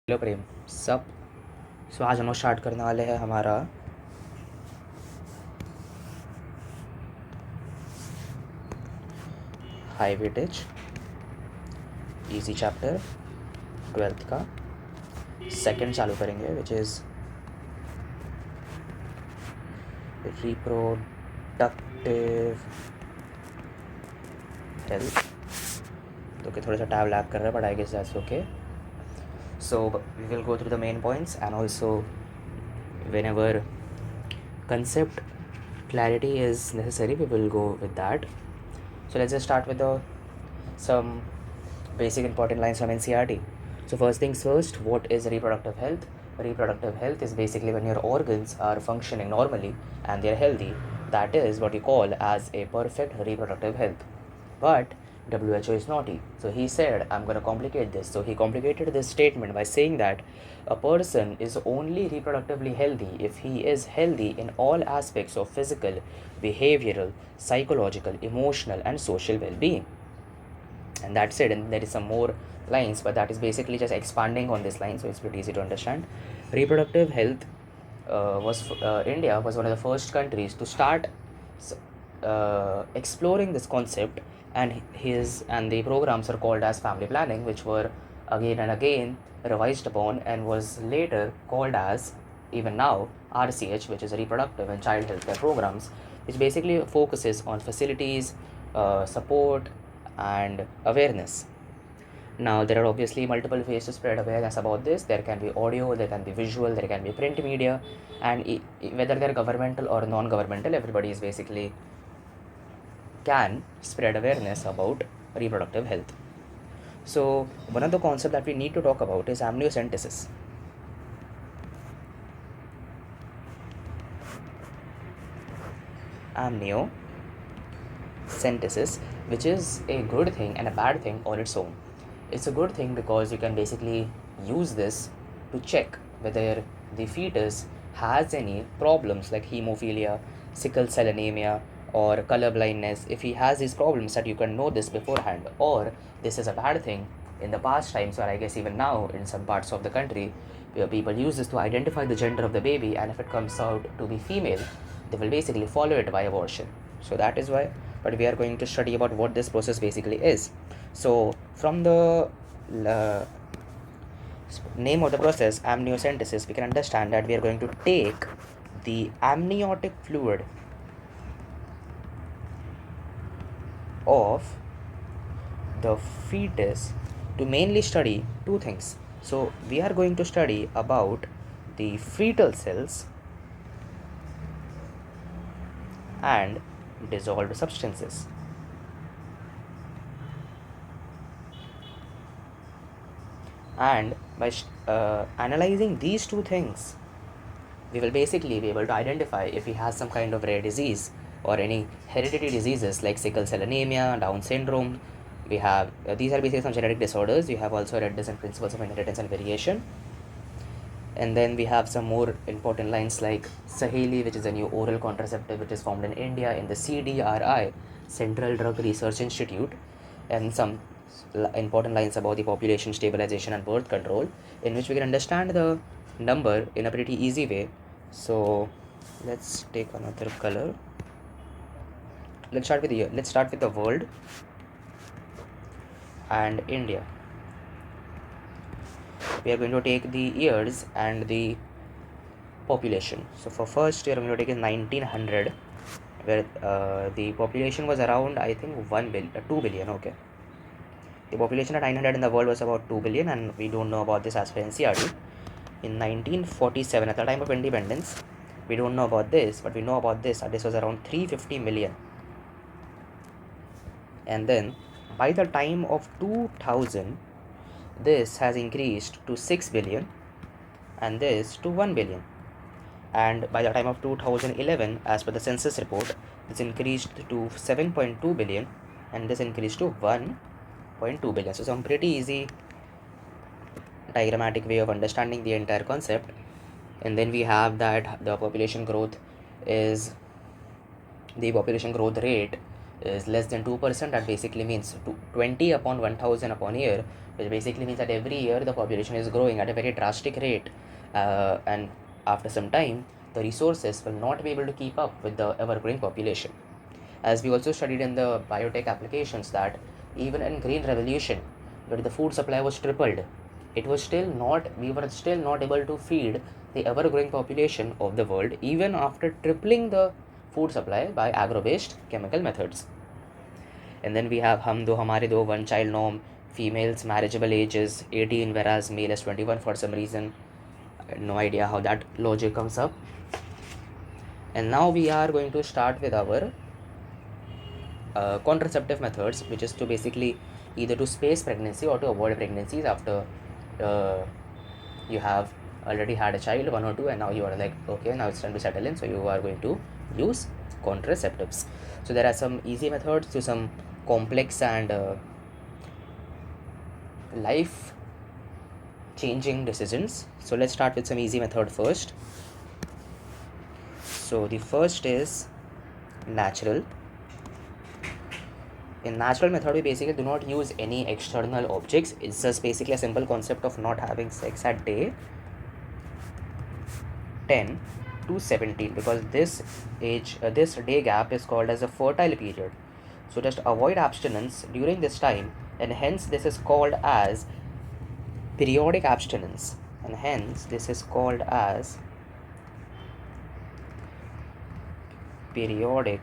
Hello प्रेम सब। आज हम लोग स्टार्ट करने वाले हैं हमारा high weightage easy chapter 12th का सेकंड चालू करेंगे, विच इज़ रिप्रोडक्टिव हेल्थ। तो कि थोड़ा सा टैब लैग कर रहा है, but I guess that's okay. So we will go through the main points, and also whenever concept clarity is necessary, we will go with that. So let's just start with some basic important lines from NCERT. So first things first, what is reproductive health? Reproductive health is basically when your organs are functioning normally and they are healthy. That is what you call as a perfect reproductive health. But WHO is naughty. So he said, I'm going to complicate this. So he complicated this statement by saying that a person is only reproductively healthy if he is healthy in all aspects of physical, behavioral, psychological, emotional, and social well being. And that's it. And there is some more lines, but that is basically just expanding on this line, so it's pretty easy to understand. Reproductive health India was one of the first countries to start exploring this concept, and the programs are called as family planning, which were again and again revised upon and was later called as, even now, RCH, which is reproductive and child healthcare programs, which basically focuses on facilities, support, and awareness. Now, there are obviously multiple ways to spread awareness about this. There can be audio, there can be visual, there can be print media, and whether they're governmental or non-governmental, everybody is basically can spread awareness about reproductive health. So one of the concepts that we need to talk about is amniocentesis. Amniocentesis, which is a good thing and a bad thing on its own. It's a good thing because you can basically use this to check whether the fetus has any problems like hemophilia, sickle cell anemia, or color blindness. If he has these problems, that you can know this beforehand. Or this is a bad thing in the past times, or I guess even now in some parts of the country, where people use this to identify the gender of the baby, and if it comes out to be female, they will basically follow it by abortion. So that is why, but we are going to study about what this process basically is. So from the name of the process, amniocentesis, we can understand that we are going to take the amniotic fluid of the fetus to mainly study two things. So we are going to study about the fetal cells and dissolved substances. And by analyzing these two things, we will basically be able to identify if he has some kind of rare disease or any hereditary diseases like sickle cell anemia, Down syndrome. We have these are basically some genetic disorders. You have also read this in Principles of Inheritance and Variation. And then we have some more important lines like Saheli, which is a new oral contraceptive which is formed in India in the CDRI, Central Drug Research Institute, and some important lines about the population stabilization and birth control, in which we can understand the number in a pretty easy way. So let's take another color. Let's start with the world and India. We are going to take the years and the population. So for first year, I'm going to take in 1900, where the population was around, I think, 2 billion. Okay, the population at 900 in the world was about 2 billion, and we don't know about this as per NCERT. In 1947, at the time of independence, we don't know about this, but we know about this. This was around 350 million, and then by the time of 2000, this has increased to 6 billion, and this to 1 billion. And by the time of 2011, as per the census report, this increased to 7.2 billion, and this increased to 1.2 billion. So some pretty easy diagrammatic way of understanding the entire concept. And then we have that the population growth rate is less than 2%, that basically means 20 upon 1000 upon year, which basically means that every year the population is growing at a very drastic rate, and after some time the resources will not be able to keep up with the ever growing population. As we also studied in the biotech applications, that even in green revolution, where the food supply was tripled, we were still not able to feed the ever growing population of the world, even after tripling the food supply by agro based chemical methods. And then we have hum do hamare do, one child norm, females marriageable age is 18 whereas male is 21 for some reason. No idea how that logic comes up. And now we are going to start with our contraceptive methods, which is to basically either to space pregnancy or to avoid pregnancies after you have already had a child, one or two, and now you are like, okay, now it's time to settle in, so you are going to use contraceptives. So there are some easy methods to some complex and life changing decisions. So let's start with some easy method first. So the first is natural. In natural method, we basically do not use any external objects. It's just basically a simple concept of not having sex at day 10 to 17, because this day gap is called as a fertile period. So just avoid abstinence during this time, and hence this is called as periodic abstinence, and hence this is called as periodic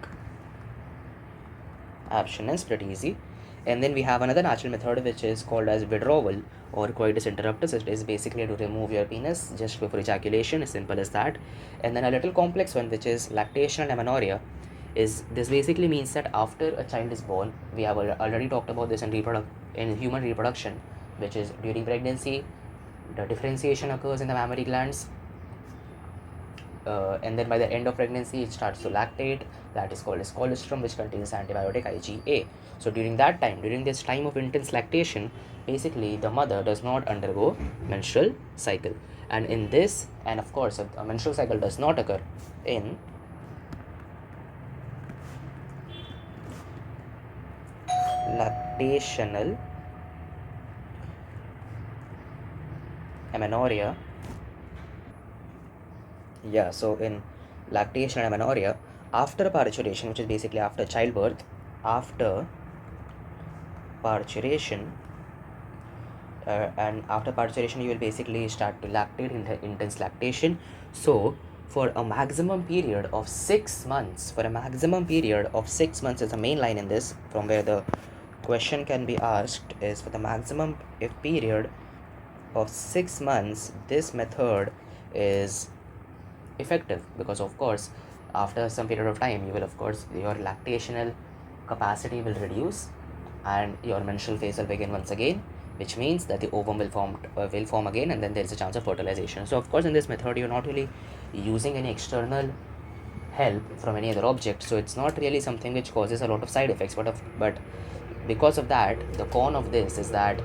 abstinence. Pretty easy. And then we have another natural method which is called as withdrawal or coitus interruptus. It is basically to remove your penis just before ejaculation, as simple as that. And then a little complex one, which is lactation and amenorrhea. This basically means that after a child is born, we have already talked about this in human reproduction, which is during pregnancy the differentiation occurs in the mammary glands, and then by the end of pregnancy it starts to lactate. That is called as colostrum, which contains antibiotic IgA. So during this time of intense lactation, basically the mother does not undergo menstrual cycle, and of course a menstrual cycle does not occur in lactational amenorrhea. So in lactation and amenorrhea, after parturition, which is basically after childbirth, after parturition, and after parturition you will basically start to lactate in intense lactation. So for a maximum period of 6 months, is the main line in this, from where the question can be asked, is for the maximum period of 6 months this method is effective, because of course after some period of time your lactational capacity will reduce and your menstrual phase will begin once again, which means that the ovum will form again, and then there is a chance of fertilization. So of course in this method you're not really using any external help from any other object, so it's not really something which causes a lot of side effects, but because of that, the con of this is that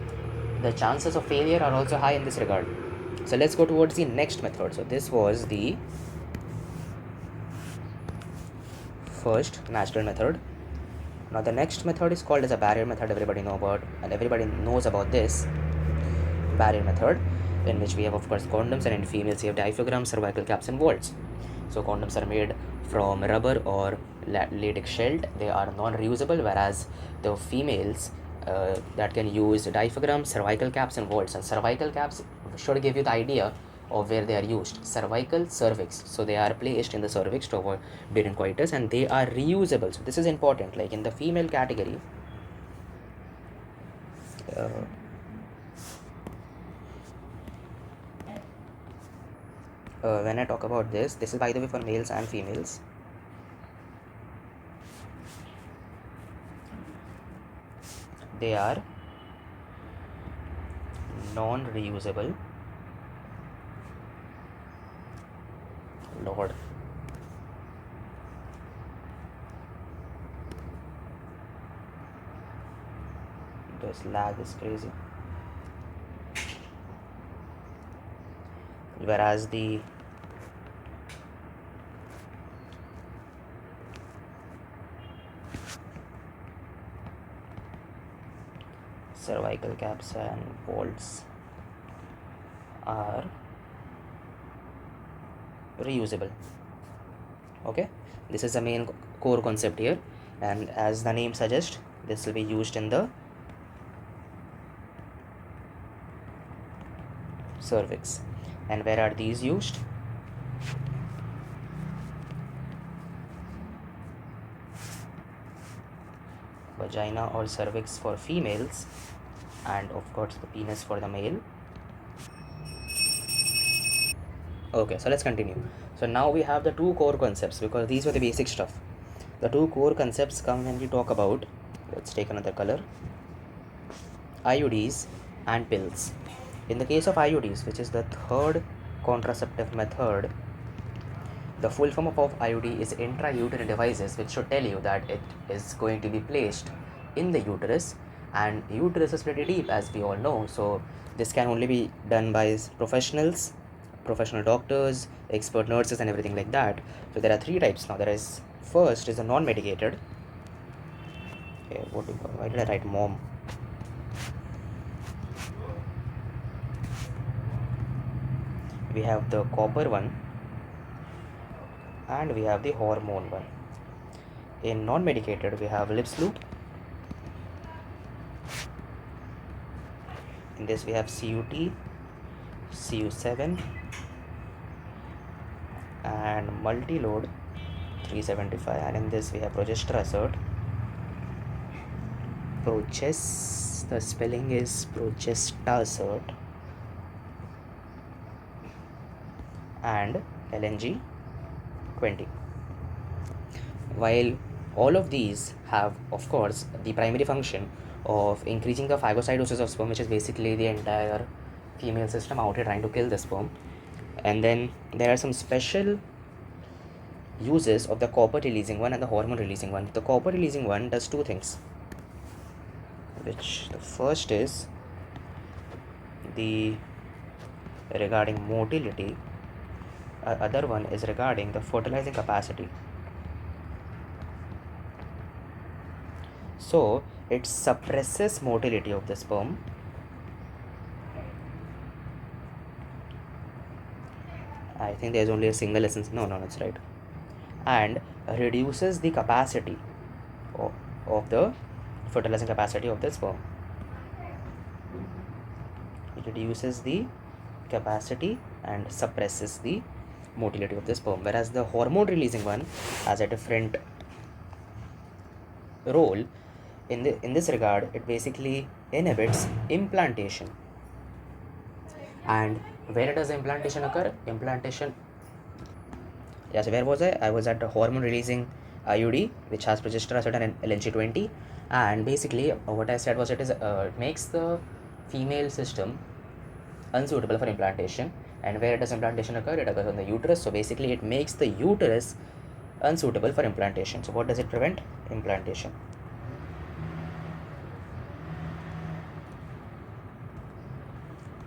the chances of failure are also high in this regard. So let's go towards the next method. So this was the first natural method. Now the next method is called as a barrier method. Everybody knows about this barrier method, in which we have of course condoms, and in females we have diaphragm, cervical caps, and vaults. So condoms are made from rubber or latex shelled. They are non-reusable, whereas the females that can use diaphragm, cervical caps, and vaults. And cervical caps should give you the idea of where they are used. Cervical, cervix. So they are placed in the cervix to avoid during coitus, and they are reusable. So this is important. Like in the female category, when I talk about this is by the way for males and females. They are non-reusable. Lord, this lag is crazy. Whereas the cervical caps and bolts are reusable. Okay, this is the main core concept here, and as the name suggests, this will be used in the cervix. And where are these used? Vagina or cervix for females, and of course the penis for the male. Okay, so let's continue. So now we have the two core concepts, because these were the basic stuff. The two core concepts come when we talk about, let's take another color, IUDs and pills. In the case of IUDs, which is the third contraceptive method, the full form of IUD is intrauterine devices, which should tell you that it is going to be placed in the uterus, and uterus is pretty deep, as we all know. So this can only be done by professionals, professional doctors, expert nurses, and everything like that. So there are three types now. There is, first is the non-medicated. Okay, why did I write mom? We have the copper one, and we have the hormone one. In non-medicated, we have lips loop. In this we have CUT, CU7, and multi-load 375, and in this we have progesterone. The spelling is progesterone, and LNG 20. While all of these have, of course, the primary function of increasing the phagocytosis of sperm, which is basically the entire female system out here trying to kill the sperm. And then there are some special uses of the copper releasing one and the hormone releasing one. The copper releasing one does two things, which the first is the regarding motility, other one is regarding the fertilizing capacity. So it suppresses motility of the sperm, I think there's only a single essence, no, that's right, and reduces the capacity of the fertilizing capacity of the sperm. It reduces the capacity and suppresses the motility of the sperm, whereas the hormone releasing one has a different role. In this regard, it basically inhibits implantation. And where does the implantation occur? So where was I? I was at the hormone releasing IUD, which has progesterone and LNG20. And basically what I said was it makes the female system unsuitable for implantation. And where does implantation occur? It occurs on the uterus. So basically it makes the uterus unsuitable for implantation. So what does it prevent? Implantation.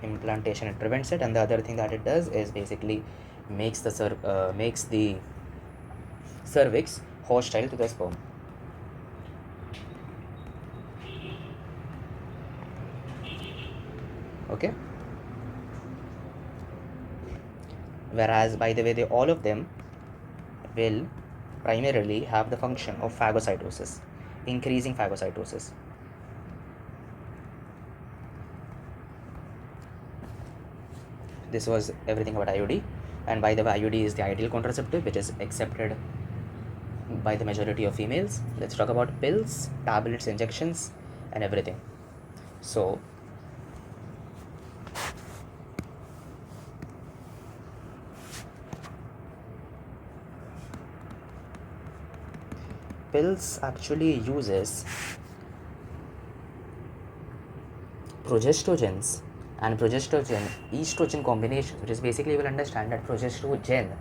It prevents it, and the other thing that it does is basically makes the cervix hostile to the sperm. Okay, whereas by the way, all of them will primarily have the function of phagocytosis, increasing phagocytosis. This was everything about IUD, and by the way, IUD is the ideal contraceptive, which is accepted by the majority of females. Let's talk about pills, tablets, injections, and everything. So pills actually uses progestogens and progestogen estrogen combination, which is basically, you will understand that progestogen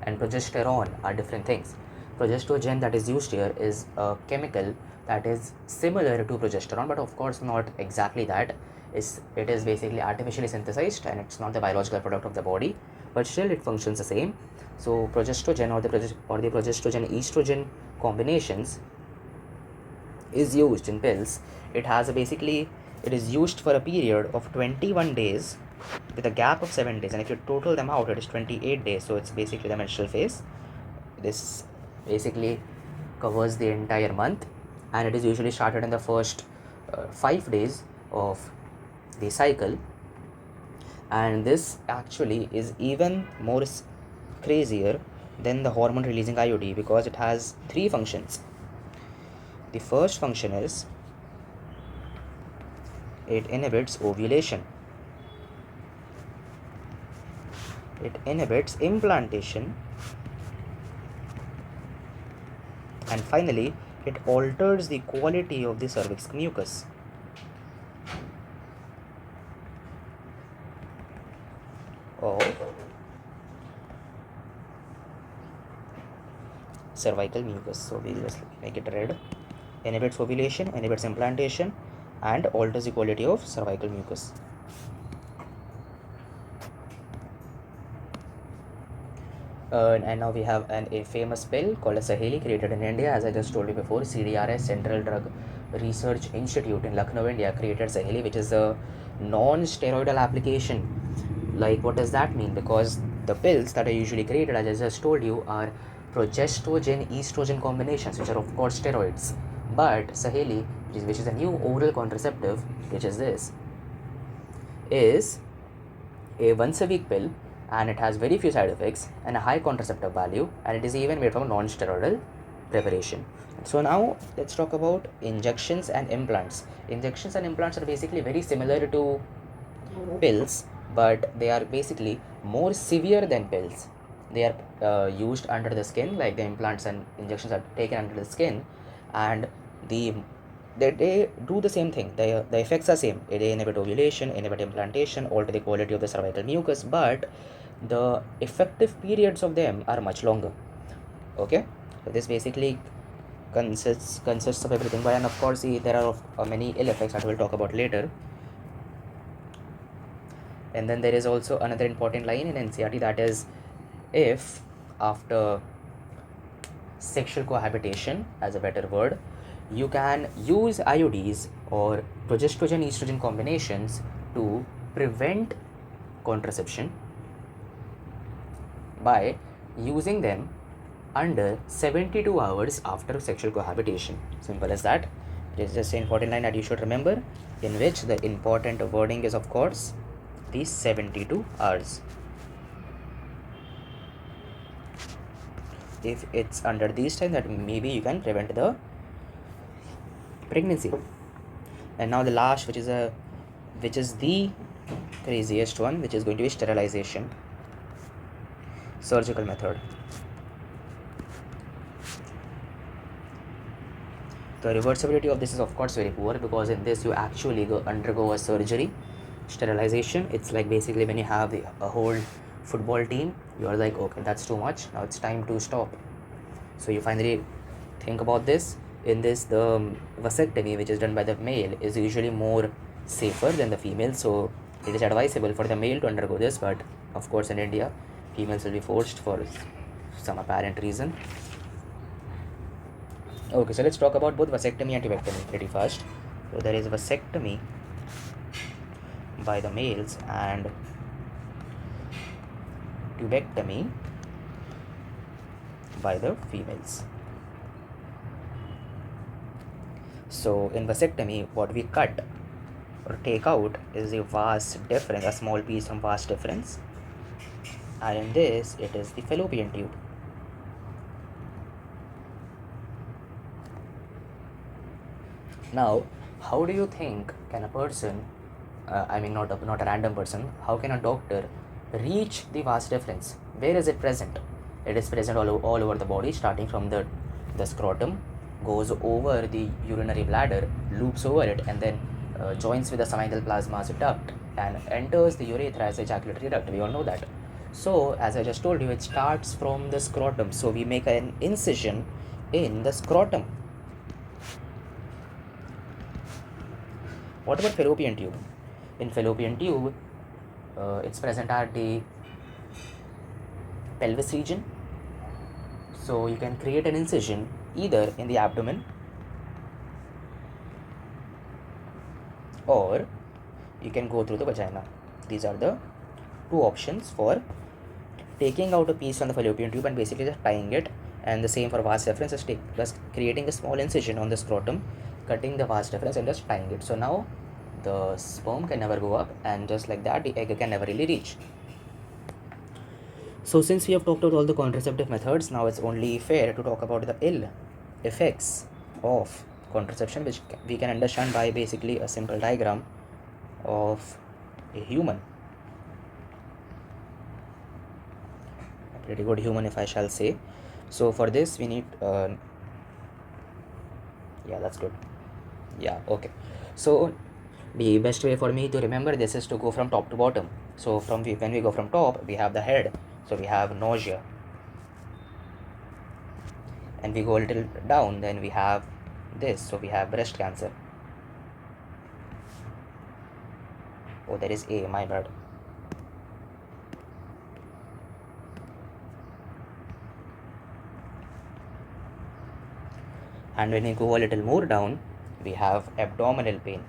and progesterone are different things. Progestogen that is used here is a chemical that is similar to progesterone, but of course not exactly that. It is basically artificially synthesized, and it's not the biological product of the body, but still it functions the same. So progestogen or the progestogen estrogen combinations is used in pills. It has basically it is used for a period of 21 days with a gap of 7 days, and if you total them out, it is 28 days. So it's basically the menstrual phase. This basically covers the entire month, and it is usually started in the first 5 days of the cycle. And this actually is even more crazier than the hormone releasing IUD, because it has 3 functions. The first function is it inhibits ovulation, it inhibits implantation, and finally it alters the quality of the cervix mucus. Of cervical mucus. So we'll just make it red. Inhibits ovulation, inhibits implantation, and alters the quality of cervical mucus. And now we have a famous pill called as Saheli, created in India. As I just told you before, CDRS, Central Drug Research Institute in Lucknow, India, created Saheli, which is a non-steroidal application. Like, what does that mean? Because the pills that are usually created, as I just told you, are progestogen estrogen combinations, which are of course steroids. But Saheli, which is a new oral contraceptive, which is this, is a once a week pill, and it has very few side effects and a high contraceptive value, and it is even made from non-steroidal preparation. So now let's talk about injections and implants. Injections and implants are basically very similar to pills, but they are basically more severe than pills. They are used under the skin, like the implants and injections are taken under the skin, and they do the same thing. The effects are same. They inhibit ovulation, inhibit implantation, alter the quality of the cervical mucus, but the effective periods of them are much longer. Okay, so this basically consists of everything. But and of course, there are many ill effects that we'll talk about later. And then there is also another important line in NCERT, that is, if after sexual cohabitation, as a better word, you can use IUDs or progestogen estrogen combinations to prevent contraception by using them under 72 hours after sexual cohabitation. Simple as that. It is just an important line that you should remember, in which the important wording is, of course, these 72 hours. If it's under these time, that maybe you can prevent the pregnancy. And now the last, which is the craziest one, which is going to be sterilization, surgical method. The reversibility of this is of course very poor, because in this you actually undergo a surgery. Sterilization, it's like basically when you have a whole football team, you are like, okay, that's too much, now it's time to stop. So you finally think about this. In this, the vasectomy, which is done by the male, is usually more safer than the female, so it is advisable for the male to undergo this. But of course in India, females will be forced for some apparent reason. Okay, so let's talk about both vasectomy and tubectomy pretty fast. So there is vasectomy by the males and tubectomy by the females. So in vasectomy, what we cut or take out is a vas deferens, a small piece from vas deferens, and in this it is the fallopian tube. Now, how do you think can a person, not a random person, how can a doctor reach the vas deferens? Where is it present? It is present all over the body, starting from the scrotum, goes over the urinary bladder, loops over it, and then joins with the seminal plasma's duct and enters the urethra as ejaculatory duct. We all know that. So, as I just told you, it starts from the scrotum. So, we make an incision in the scrotum. What about fallopian tube? In fallopian tube, it's present at the pelvis region. So you can create an incision either in the abdomen or you can go through the vagina. These are the two options for taking out a piece from the fallopian tube and basically just tying it. And the same for vas deferens, just creating a small incision on the scrotum, cutting the vas deferens and just tying it. So now the sperm can never go up, and just like that the egg can never really reach. So since we have talked about all the contraceptive methods, now it's only fair to talk about the ill effects of contraception, which we can understand by basically a simple diagram of a human. A pretty good human, if I shall say. So for this we need yeah, that's good. Yeah, okay. So the best way for me to remember this is to go from top to bottom. So when we go from top, we have the head, so we have nausea, and we go a little down, then we have this, so we have breast cancer. Oh, there is A, my bad. And when we go a little more down, we have abdominal pain.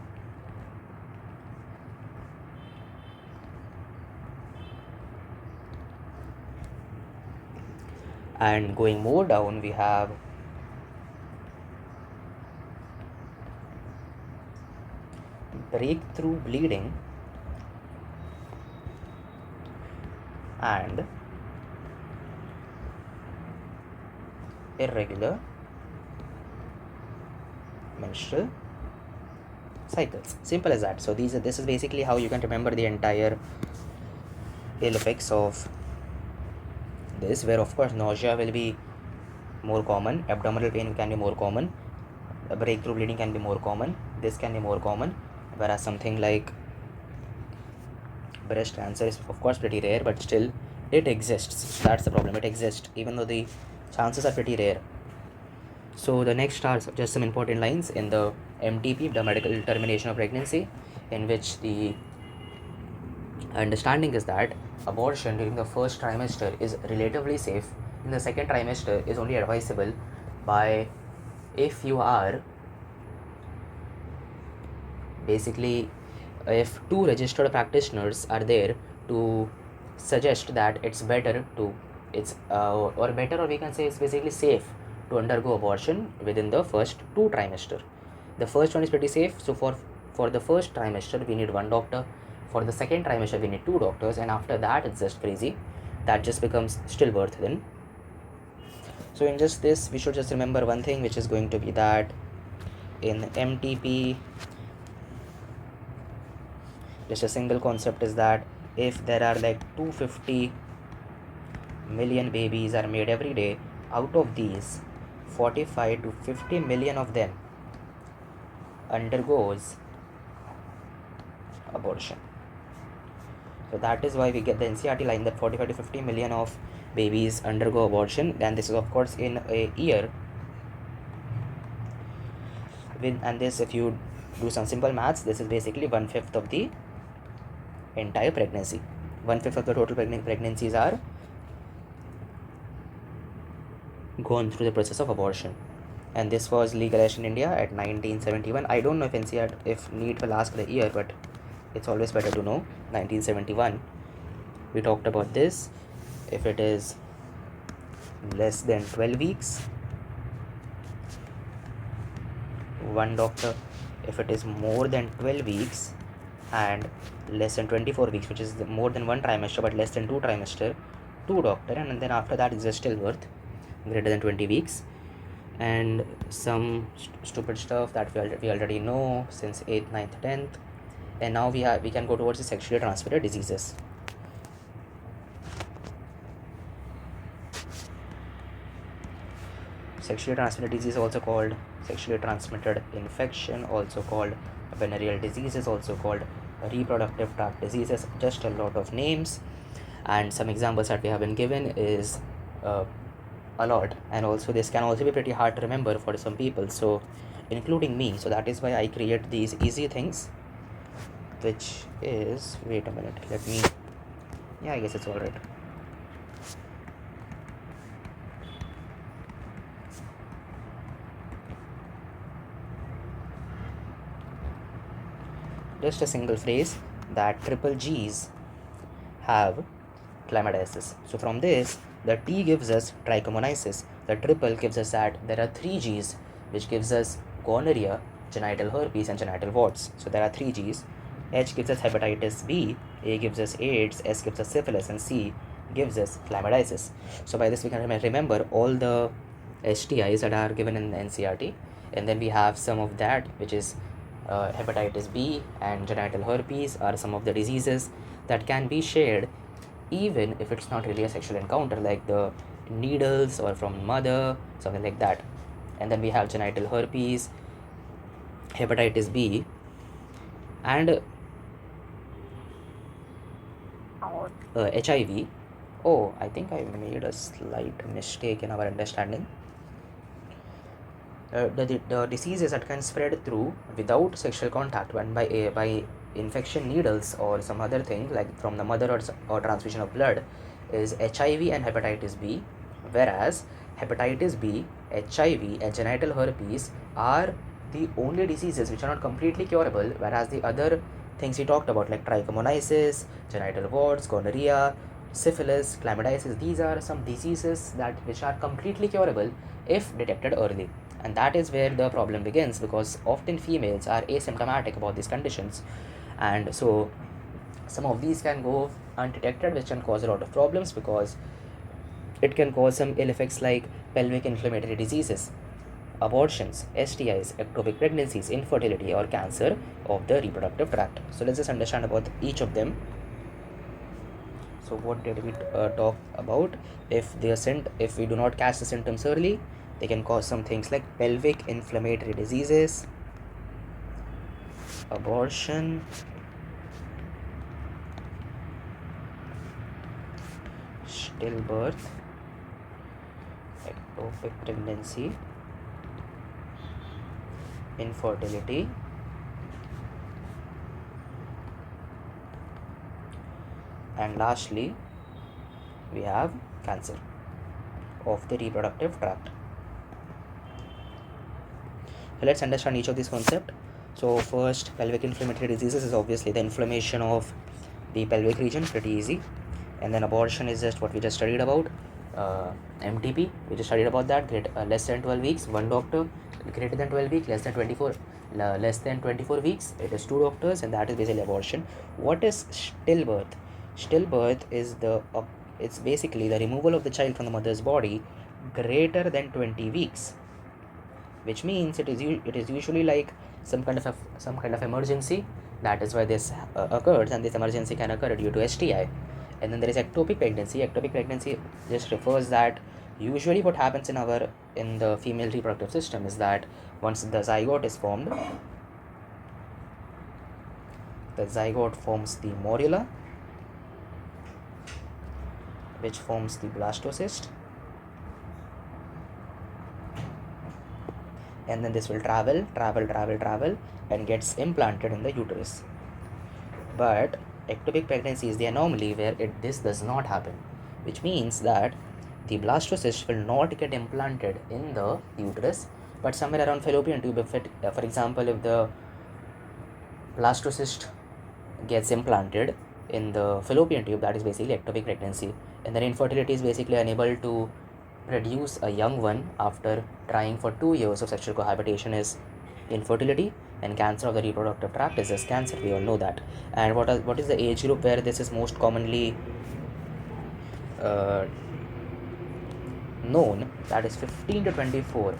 And going more down, we have breakthrough bleeding and irregular menstrual cycles. Simple as that. So this is basically how you can remember the entire ill effects of this, where of course nausea will be more common, abdominal pain can be more common, breakthrough bleeding can be more common, this can be more common, whereas something like breast cancer is of course pretty rare, but still it exists. That's the problem, it exists even though the chances are pretty rare. So the next are just some important lines in the MTP, the medical termination of pregnancy, in which the understanding is that abortion during the first trimester is relatively safe. In the second trimester is only advisable by if you are basically, if two registered practitioners are there to suggest that it's better to or better, or we can say it's basically safe to undergo abortion within the first two trimester. The first one is pretty safe, so for the first trimester we need one doctor, for the second trimester we need two doctors, and after that it's just crazy, that just becomes stillbirth then. So in just this we should just remember one thing, which is going to be that in MTP just a single concept is that if there are like 250 million babies are made every day, out of these 45 to 50 million of them undergoes abortion. So that is why we get the NCERT line that 45 to 50 million of babies undergo abortion, and this is of course in a year. And this, if you do some simple maths, this is basically 1/5 of the entire pregnancy. 1/5 of the total pregnancies are gone through the process of abortion. And this was legalized in India at 1971. I don't know if NCERT, if NEET will ask the year, but it's always better to know. 1971 we talked about this. If it is less than 12 weeks, one doctor. If it is more than 12 weeks and less than 24 weeks, which is more than one trimester but less than two trimester, two doctor. And then after that it's just stillbirth greater than 20 weeks. And some stupid stuff that we already know since 8th, 9th, 10th. And now we can go towards the sexually transmitted diseases. Sexually transmitted disease, also called sexually transmitted infection, also called venereal diseases, also called reproductive tract diseases, just a lot of names. And some examples that we have been given is a lot, and also this can also be pretty hard to remember for some people, so including me. So that is why I create these easy things, which is, wait a minute, let me, yeah, I guess it's all right. just a single phrase that triple G's have chlamydiasis. So from this, the T gives us trichomoniasis, the triple gives us that there are 3 G's, which gives us gonorrhea, genital herpes, and genital warts. So there are 3 G's. H gives us hepatitis B, A gives us AIDS, S gives us syphilis, and C gives us chlamydiasis. So by this we can remember all the STIs that are given in the NCRT, and then we have some of that, which is hepatitis B and genital herpes are some of the diseases that can be shared even if it's not really a sexual encounter, like the needles or from mother, something like that. And then we have genital herpes, hepatitis B, and HIV. Oh, I think I made a slight mistake in our understanding. The diseases that can spread through without sexual contact and by infection needles or some other thing like from the mother or transfusion of blood is HIV and hepatitis B, whereas hepatitis B, HIV, and genital herpes are the only diseases which are not completely curable, whereas the other things we talked about like trichomoniasis, genital warts, gonorrhea, syphilis, chlamydiasis, these are some diseases which are completely curable if detected early. And that is where the problem begins, because often females are asymptomatic about these conditions, and so some of these can go undetected, which can cause a lot of problems because it can cause some ill effects like pelvic inflammatory diseases, abortions, STIs, ectopic pregnancies, infertility, or cancer of the reproductive tract. So let's just understand about each of them. So what did we talk about? If we do not catch the symptoms early, they can cause some things like pelvic inflammatory diseases, abortion, stillbirth, ectopic pregnancy, infertility, and lastly we have cancer of the reproductive tract. So let's understand each of these concepts. So first, pelvic inflammatory diseases is obviously the inflammation of the pelvic region, pretty easy. And then abortion is just what we just studied about. MTP, we just studied about that. Less than 12 weeks, one doctor. Greater than 12 weeks, less than 24 weeks, it is 2 doctors, and that is basically abortion. What is stillbirth? Stillbirth is it's basically the removal of the child from the mother's body greater than 20 weeks, which means it is usually like some kind of emergency. That is why this occurs, and this emergency can occur due to STI. And then there is ectopic pregnancy. Ectopic pregnancy just refers that usually what happens in the female reproductive system is that once the zygote is formed, the zygote forms the morula, which forms the blastocyst, and then this will travel and gets implanted in the uterus. But ectopic pregnancy is the anomaly where this does not happen, which means that the blastocyst will not get implanted in the uterus, but somewhere around fallopian tube. For example, if the blastocyst gets implanted in the fallopian tube, that is basically ectopic pregnancy. And then infertility is basically unable to produce a young one after trying for 2 years of sexual cohabitation is infertility. And cancer of the reproductive tract is just cancer, we all know that. And what is the age group where this is most commonly known? That is 15 to 24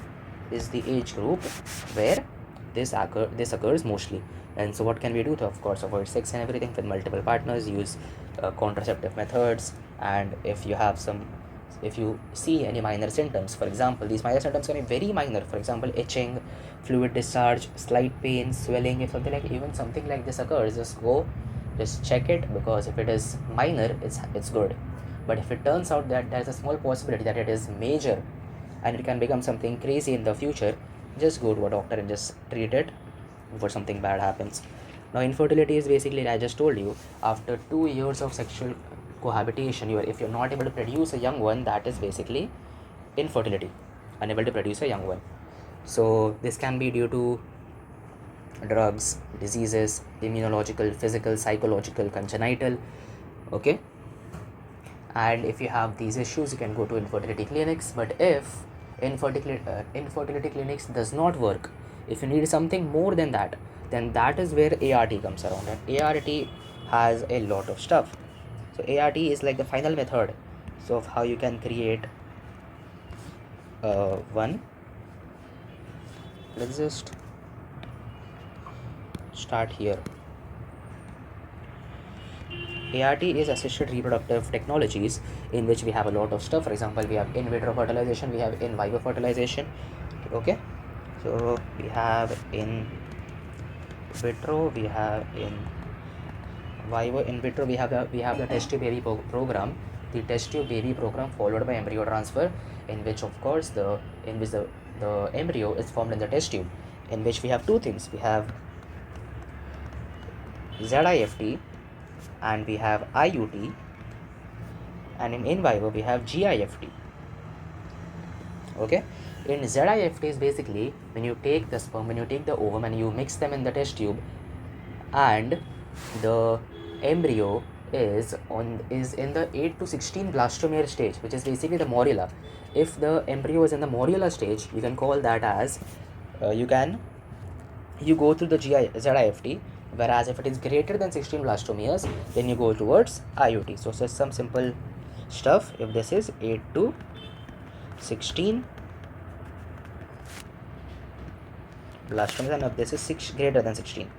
is the age group where this occurs mostly. And so what can we do to, of course, avoid sex and everything with multiple partners? Use contraceptive methods. And if you see any minor symptoms, for example, these minor symptoms can be very minor, for example, itching, fluid discharge, slight pain, swelling. If even something like this occurs, just check it, because if it is minor, it's good. But if it turns out that there's a small possibility that it is major and it can become something crazy in the future, just go to a doctor and just treat it before something bad happens. Now, infertility is basically, I just told you, after 2 years of sexual cohabitation, if you're not able to produce a young one, that is basically infertility, unable to produce a young one. So this can be due to drugs, diseases, immunological, physical, psychological, congenital. Okay, and if you have these issues, you can go to infertility clinics. But if infertility clinics does not work, if you need something more than that, then that is where ART comes around. And ART has a lot of stuff. So ART is like the final method so of how you can create one. Let's just start here. ART is assisted reproductive technologies, in which we have a lot of stuff. For example, we have in vitro fertilization, we have in vivo fertilization. Okay, so we have in vitro, we have in vivo. In vitro, we have the test tube baby program, the test tube baby program, followed by embryo transfer, in which of course the embryo is formed in the test tube, in which we have two things. We have ZIFT and we have IUT, and in vivo we have GIFT. Okay, in ZIFT is basically when you take the sperm, when you take the ovum and you mix them in the test tube, and the embryo is in the 8 to 16 blastomere stage, which is basically the morula. If the embryo is in the morula stage, you can call that as you go through the ZIFT. Whereas if it is greater than 16 blastomeres, then you go towards IUT. So some simple stuff. If this is 8 to 16 blastomeres, and if this is greater than 16.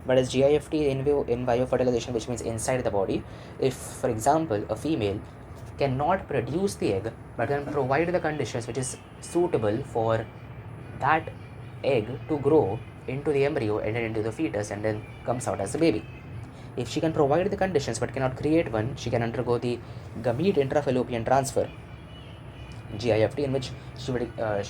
But as GIFT in vivo fertilization, which means inside the body, if for example a female cannot produce the egg but can provide the conditions which is suitable for that egg to grow into the embryo and then into the fetus and then comes out as a baby. If she can provide the conditions but cannot create one, she can undergo the gamete intrafallopian transfer, GIFT, in which she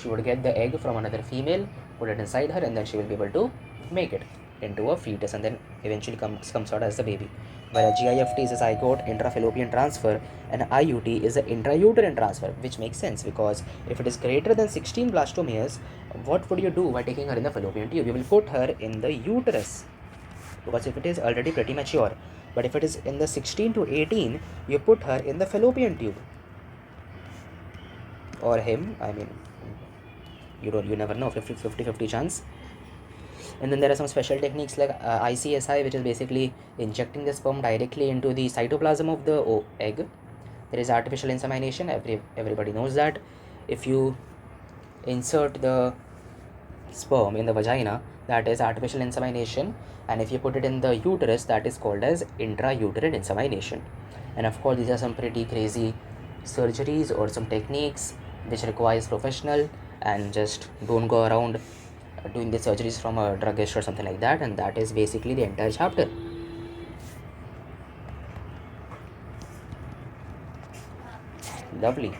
would get the egg from another female, put it inside her, and then she will be able to make it into a fetus and then eventually comes out as the baby. Whereas GIFT is a zygote intrafallopian transfer and IUT is an intrauterine transfer, which makes sense because if it is greater than 16 blastomeres, what would you do by taking her in the fallopian tube? You will put her in the uterus, because if it is already pretty mature. But if it is in the 16 to 18, you put her in the fallopian tube, or him. I mean, you never know, 50 chance. And then there are some special techniques like ICSI, which is basically injecting the sperm directly into the cytoplasm of the egg. There is artificial insemination. Everybody knows that. If you insert the sperm in the vagina, that is artificial insemination, and if you put it in the uterus, that is called as intrauterine insemination. And of course, these are some pretty crazy surgeries or some techniques which requires professional, and just don't go around doing the surgeries from a druggist or something like that. And that is basically the entire chapter. Lovely.